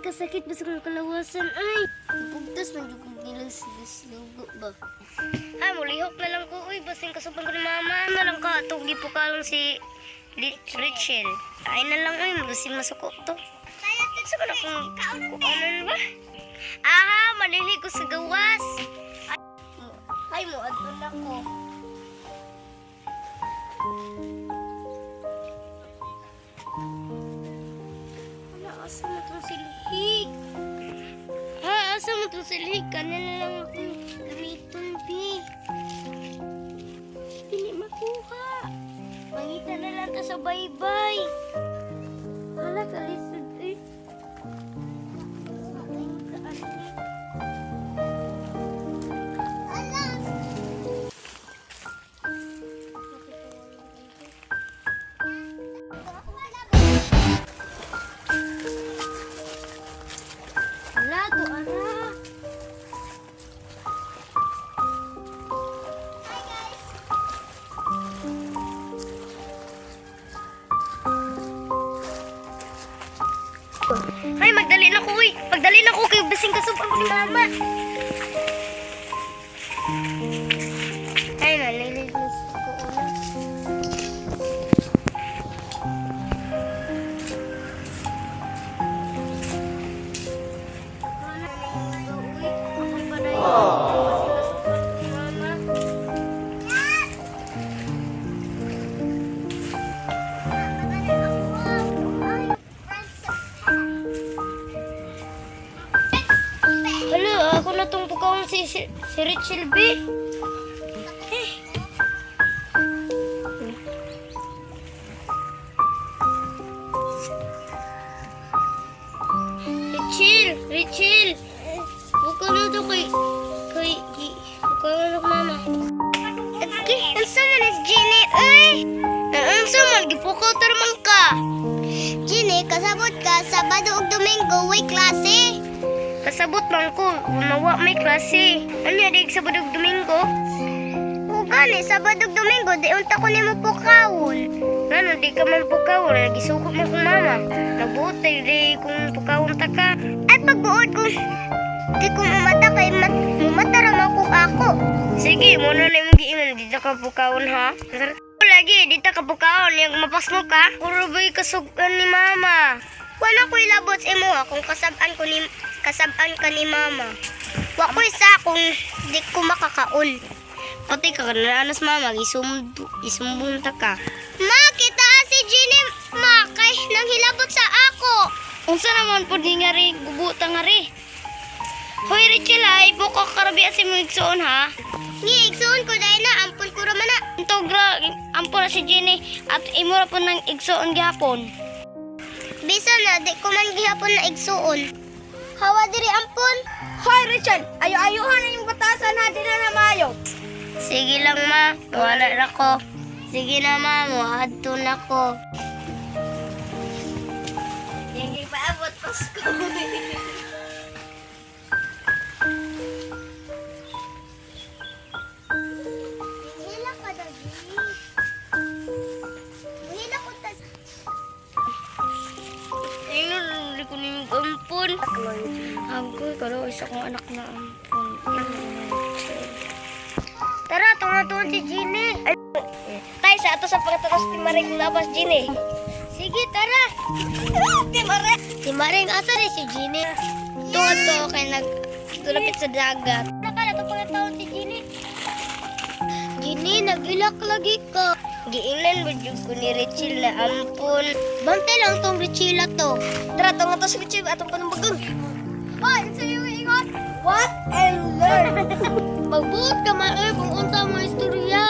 kasakit basta kung kalawasan ay. Bugtas man jud nila silugo ba. Ay mulihok na lang ko uy basing kasuban ko ni mama na lang ka tug gipukalon si Rachel. Ay na lang uy basing masuko to. Sa ba kung kuanon ba? Aha, malili ko sa gawas. Ay mo adto na ko. Asa mo itong silhig? Ha? Asa mo itong silhig? Kanina lang akong gamiton, Bi. Hindi makuha. Mangita na lang ta sa baybay. Hala, kalisod eh. Ay, magdali na ko, uy. Magdali na ko kay basing kasupan ko ni mama. Ay, naliligos ko una. Ako na itong pagkawang si Rachel B. Rachel! Buka na ito buka na ito mama. Ang saman is Jenny, ay! Ang saman, gipukaw tarmang ka. Jenny, kasabot ka, Sabado ug Domingo, way klase. Kasabot man ko, unawa may klase. Ano yadig Sabado ug Domingo? O gani, Sabado ug Domingo, di unta ko nimo pukawon. Ano, di ka man pukawon, nagisukot mo kong mama. Nabutay, di kung pukawon ta ka. Ay, pagbuod ko, di ko mamata kay mumatara ko ako. Sige, muna na yung giingon, di ka pukawon ha? Lagi, di ta ka pukawon, yung mapas mo ka. Puro ba'y kasugan ni mama. Wala ko ilabot sa imo kung kasabaan ka ni mama. Wa ko isa kung di ko makakaon. Pati ka kananas mama, isumbong ta ka. Ma, kita si Jenny, ma, kay nang hilabot sa ako. Unsa naman po di nga rin, gubuta nga rin. Hoy Rachel ay, buka karabi si mo igsoon ha. Ni, igsoon ko dahil na, ampun ko raman na. Intogra, ampun na si Jenny at imura po ng igsoon gihapon. Bisa na, di ko man gihapon na igsuon. Hawa diri ampun. Hoy Rachel, ayo-ayuhan na yung batasan natin na namayo. Sige lang ma, wala na ko. Sige na ma, muadto na ko. Yung ipaabot Pasko. Hila ka dagi. Hila ko tas. Ayun, hindi ko nang ampun. Agoy, kalau isa kong anak na ampun. Tara, tunga-tunga si Jenny. Tay, sa ato sa pagkataros ti Maring labas, Jenny. Sige, tara. Ti Maring, asa rin si Jenny? Tunga to, kaya nagtulapit sa dagat. Nakala to pagkataon si Jenny. Jenny, nag-ilak lagi ka. Giingnan mo dyan ko ni Rachel na ampun. Bantay lang tong Rachel to. Tara, tunga to si Rachel atong panumbagang. Hoy, sa'yo ingot. What and learn. Magbuot ka man kung unsa mo istorya.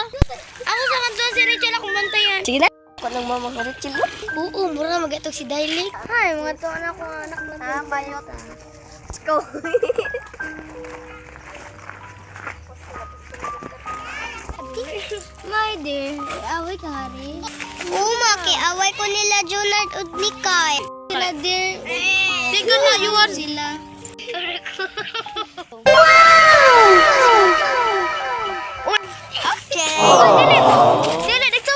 Ako sa kanto si Rachel akong bantayan. Sige na. Panang mama ka Rachel mo. Oo, mura mag-atog si Daily. Ay, mga to anak ko, anak na. Bayot. Let's go. My dear, away ka, Hari. Oo, maki-away ko nila Junard at Mikay. Sila, dear. Sige na, you are. Sila. Okay. Dili, dito.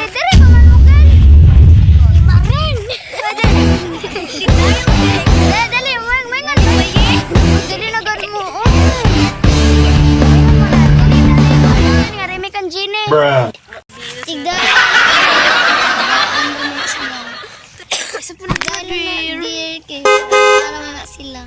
Dili, mamanugan. Imarin. Tigda. Ano na sila? Isa po na dear kay para na sila.